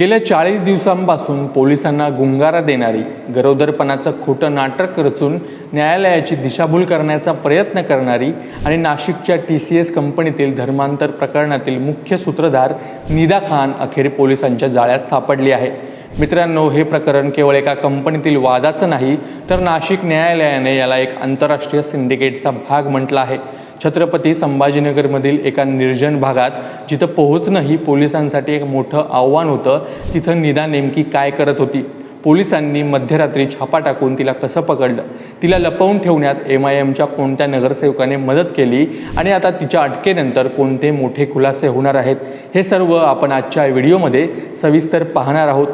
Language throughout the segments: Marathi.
गेल्या 40 दिवसांपासून पोलिसांना गुंगारा देणारी गरोदरपणाचं खोटं नाटक रचून न्यायालयाची दिशाभूल करण्याचा प्रयत्न करणारी आणि नाशिकच्या TCS कंपनीतील धर्मांतर प्रकरणातील मुख्य सूत्रधार निदा खान अखेर पोलिसांच्या जाळ्यात सापडली आहे। मित्रांनो, हे प्रकरण केवळ एका कंपनीतील वादाचं नाही, तर नाशिक न्यायालयाने याला एक आंतरराष्ट्रीय सिंडिकेटचा भाग म्हटला आहे। छत्रपती संभाजीनगरमधील एका निर्जन भागात जिथं पोहोचणंही पोलिसांसाठी एक मोठं आव्हान होतं, तिथं निदा नेमकी काय करत होती? पोलिसांनी मध्यरात्री छापा टाकून तिला कसं पकडलं? तिला लपवून ठेवण्यात MIMच्या कोणत्या नगरसेवकाने मदत केली? आणि आता तिच्या अटकेनंतर कोणते मोठे खुलासे होणार आहेत? हे सर्व आपण आजच्या व्हिडिओमध्ये सविस्तर पाहणार आहोत।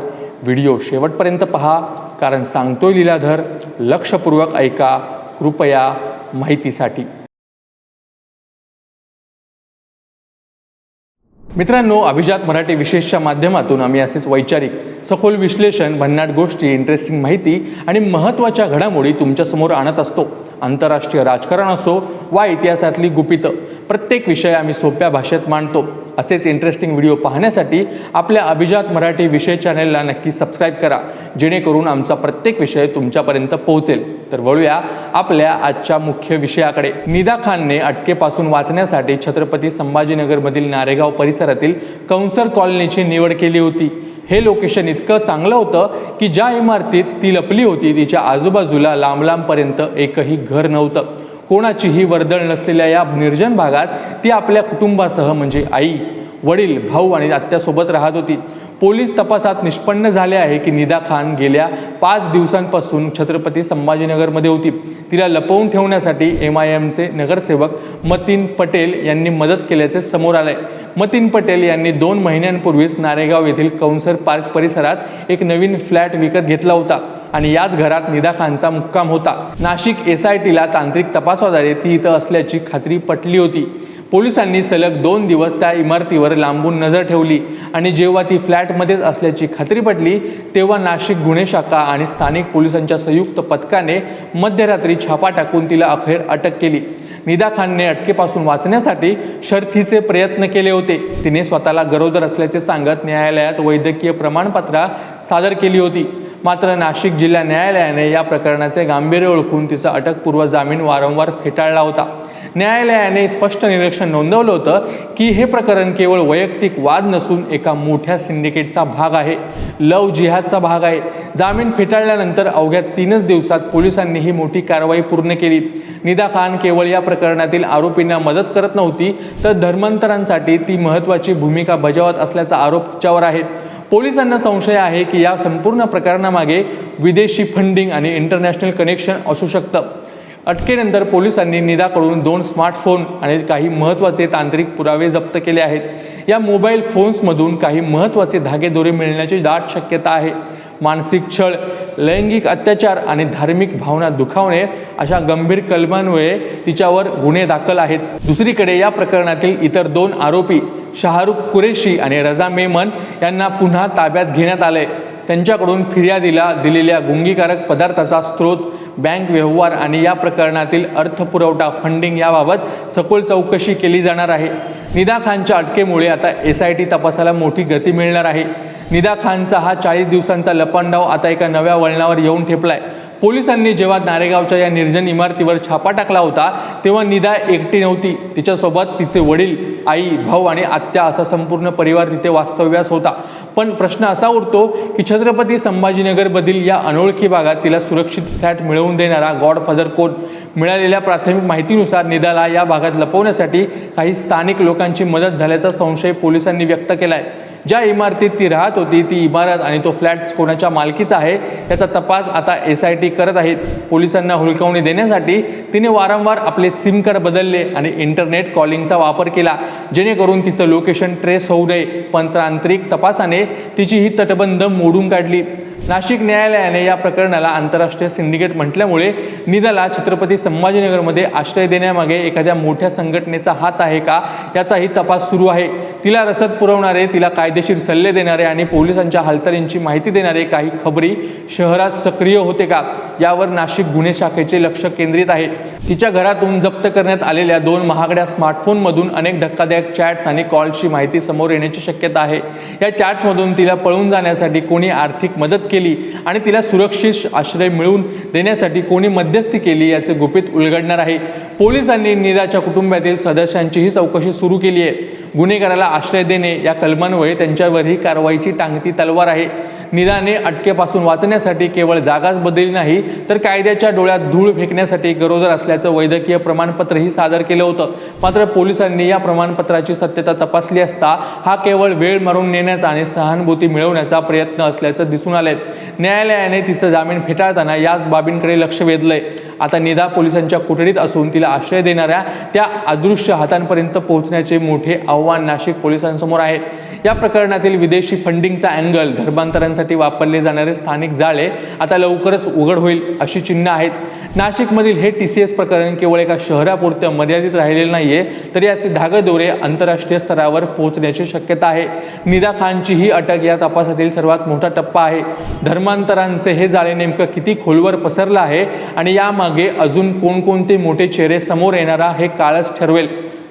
व्हिडिओ शेवटपर्यंत पहा, कारण सांगतोय लीलाधर। लक्षपूर्वक ऐका कृपया माहितीसाठी। मित्रांनो, अभिजात मराठी विशेषच्या माध्यमातून आम्ही असेच वैचारिक सखोल विश्लेषण, भन्नाट गोष्टी, इंटरेस्टिंग माहिती आणि महत्त्वाच्या घडामोडी तुमच्यासमोर आणत असतो। आंतरराष्ट्रीय राजकारण असो वा इतिहासातली गुपितं, प्रत्येक विषय आम्ही सोप्या भाषेत मांडतो। असेच इंटरेस्टिंग व्हिडिओ पाहण्यासाठी आपल्या अभिजात मराठी विषय चॅनलला नक्की सबस्क्राईब करा, जेणेकरून आमचा प्रत्येक विषय तुमच्यापर्यंत पोहोचेल। तर वळूया आपल्या आजच्या मुख्य विषयाकडे। निदा खानने अटकेपासून वाचण्यासाठी छत्रपती संभाजीनगरमधील नारेगाव परिसरातील कौंसर कॉलनीची निवड केली होती। हे लोकेशन इतकं चांगलं होतं की ज्या इमारतीत ती लपली होती तिच्या आजूबाजूला लांब लांबपर्यंत एकही घर नव्हतं। कोणाचीही वर्दळ नसलेल्या या निर्जन भागात ती आपल्या कुटुंबासह म्हणजे आई, वडील, भाऊ आणि आत्यासोबत राहत होती। पोलीस तपासात निष्पन्न झाले आहे की निदा खान गेल्या 5 दिवसांपासून छत्रपती संभाजीनगरमध्ये होती। तिला लपवून ठेवण्यासाठी MIMचे नगरसेवक मतीन पटेल यांनी मदत केल्याचे समोर आले। मतीन पटेल यांनी 2 महिन्यांपूर्वीच नारेगाव येथील कौंसर पार्क परिसरात एक नवीन फ्लॅट विकत घेतला होता आणि याच घरात निदा खानचा मुक्काम होता। नाशिक SITला तांत्रिक तपासाद्वारे ती इथं असल्याची खात्री पटली होती। पोलिसांनी सलग 2 दिवस त्या इमारतीवर लांबून नजर ठेवली आणि जेव्हा ती फ्लॅटमध्येच असल्याची खात्री पटली, तेव्हा नाशिक गुन्हे शाखा आणि स्थानिक पोलिसांच्या संयुक्त पथकाने मध्यरात्री छापा टाकून तिला अखेर अटक केली। निदा खानने अटकेपासून वाचण्यासाठी शर्थीचे प्रयत्न केले होते। तिने स्वतःला गरोदर असल्याचे सांगत न्यायालयात वैद्यकीय प्रमाणपत्र सादर केली होती। मात्र नाशिक जिल्हा न्यायालयाने या प्रकरणाचे गांभीर्य ओळखून तिचा अटकपूर्व जामीन वारंवार फेटाळला होता। न्यायालयाने स्पष्ट निरीक्षण नोंदवलं होतं की हे प्रकरण केवळ वैयक्तिक वाद नसून एका मोठ्या सिंडिकेटचा भाग आहे, लव जिहादचा भाग आहे। जामीन फेटाळल्यानंतर अवघ्या 3च दिवसात पोलिसांनी ही मोठी कारवाई पूर्ण केली। निदा खान केवळ या प्रकरणातील आरोपींना मदत करत नव्हती, तर धर्मांतरांसाठी ती महत्त्वाची भूमिका बजावत असल्याचा आरोप तिच्यावर आहे। पोलिसांना संशय आहे की या संपूर्ण प्रकरणामागे विदेशी फंडिंग आणि इंटरनॅशनल कनेक्शन असू शकतं। अटकेनंतर पोलिसांनी निदाकडून 2 स्मार्टफोन आणि काही महत्त्वाचे तांत्रिक पुरावे जप्त केले आहेत। या मोबाईल फोन्समधून काही महत्त्वाचे धागेदोरे मिळण्याची दाट शक्यता आहे। मानसिक छळ, लैंगिक अत्याचार आणि धार्मिक भावना दुखावणे अशा गंभीर कलमांमुळे तिच्यावर गुन्हे दाखल आहेत। दुसरीकडे या प्रकरणातील इतर 2 आरोपी शाहरुख कुरेशी आणि रजा मेमन यांना पुन्हा ताब्यात घेण्यात आले। त्यांच्याकडून फिर्यादीला दिलेल्या गुंगीकारक पदार्थाचा स्रोत, बँक व्यवहार आणि या प्रकरणातील अर्थपुरवठा फंडिंग याबाबत सखोल चौकशी केली जाणार आहे। निदा खानच्या अटकेमुळे आता SIT तपासाला मोठी गती मिळणार आहे। निदा खानचा हा 40 दिवसांचा लपंडाव आता एका नव्या वळणावर येऊन ठेपलाय। पोलिसांनी जेव्हा नारेगावच्या या निर्जन इमारतीवर छापा टाकला होता, तेव्हा निदा एकटी नव्हती। तिच्यासोबत तिचे वडील, आई, भाऊ आणि आत्या असा संपूर्ण परिवार तिथे वास्तव्यास होता। पण प्रश्न असा उरतो की छत्रपती संभाजीनगरमधील या अनोळखी भागात तिला सुरक्षित फ्लॅट मिळवून देणारा गॉडफादर कोण? मिळालेल्या प्राथमिक माहितीनुसार निदाला या भागात लपवण्यासाठी काही स्थानिक लोकांची मदत झाल्याचा संशय पोलिसांनी व्यक्त केलाय। ज्या इमारतीत ती राहत होती ती इमारत आणि तो फ्लॅट कोणाच्या मालकीचा आहे याचा तपास आता SIT करत आहेत। पोलिसांना हुलकावणी देण्यासाठी तिने वारंवार आपले सिम कार्ड बदलले आणि इंटरनेट कॉलिंगचा वापर केला, जेणेकरून तिचं लोकेशन ट्रेस होऊ नये। पण तांत्रिक तपासाने तिची ही तटबंद मोडून काढली। नाशिक न्यायालयाने या प्रकरणाला आंतरराष्ट्रीय सिंडिकेट म्हटल्यामुळे निदाला छत्रपती संभाजीनगरमध्ये आश्रय देण्यामागे एखाद्या मोठ्या संघटनेचा हात आहे का याचाही तपास सुरू आहे। तिला रसद पुरवणारे, तिला कायदेशीर सल्ले देणारे आणि पोलिसांच्या हालचालींची माहिती देणारे काही खबरी शहरात सक्रिय होते का यावर नाशिक गुन्हे शाखेचे लक्ष केंद्रित आहे। तिच्या घरातून जप्त करण्यात आलेल्या 2 महागड्या स्मार्टफोनमधून अनेक धक्कादायक चॅट्स आणि कॉल्सची माहिती समोर येण्याची शक्यता आहे। या चॅट्समधून तिला पळून जाण्यासाठी कोणी आर्थिक मदत केली आणि तिला सुरक्षित आश्रय मिळवून देण्यासाठी कोणी मध्यस्थी केली याचे गुपित उलगडणार आहे। पोलिसांनी निदाच्या कुटुंबातील सदस्यांचीही चौकशी सुरू केली आहे। गुन्हेगाराला आश्रय देणे या कलमान्वये त्यांच्यावरही कारवाईची टांगती तलवार आहे। निदाने अटकेपासून वाचण्यासाठी केवळ जागाच बदलली नाही तर कायद्याच्या डोळ्यात धूळ फेकण्यासाठी गरोदर असल्याचं वैद्यकीय प्रमाणपत्रही सादर केलं होतं। मात्र पोलिसांनी या प्रमाणपत्राची सत्यता तपासली असता हा केवळ वेळ मारून नेण्याचा आणि सहानुभूती मिळवण्याचा प्रयत्न असल्याचं दिसून आलंय। न्यायालयाने तिचा जामीन फेटाळताना याच बाबींकडे लक्ष वेधलंय। आता निदा पोलिसांच्या कोठडीत असून तिला आश्रय देणाऱ्या त्या अदृश्य हातांपर्यंत पोहोचण्याचे मोठे आव्हान नाशिक पोलिसांसमोर आहे। या प्रकरणातील विदेशी फंडिंगचा अँगल, धर्मांतरांसाठी वापरले जाणारे स्थानिक जाळे आता लवकरच उघड होईल अशी चिन्ह आहेत। नाशिकमधील हे TCS प्रकरण केवळ एका शहरापुरतं मर्यादित राहिलेलं नाहीये तर याचे धागेदोरे आंतरराष्ट्रीय स्तरावर पोहोचण्याची शक्यता आहे। निदा खानची ही अटक या तपासातील सर्वात मोठा टप्पा आहे। धर्मांतरांचे हे जाळे नेमकं किती खोलवर पसरलं आहे आणि यामागे अजून कोणकोणते मोठे चेहरे समोर येणारा हे काळच ठरवेल।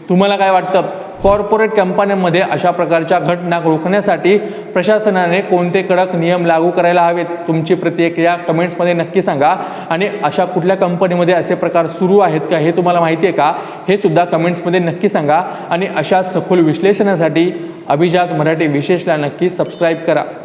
तुम्हाला काय वाटतं? कॉर्पोरेट कंपन्यांमध्ये अशा प्रकारच्या घटना रोखण्यासाठी प्रशासनाने कोणते कडक नियम लागू करायला हवेत? तुमची प्रतिक्रिया कमेंट्समध्ये नक्की सांगा आणि अशा कुठल्या कंपनीमध्ये असे प्रकार सुरू आहेत का हे तुम्हाला माहिती आहे का हे सुद्धा कमेंट्समध्ये नक्की सांगा। आणि अशा सखोल विश्लेषणासाठी अभिजात मराठी विशेषला नक्की सबस्क्राईब करा।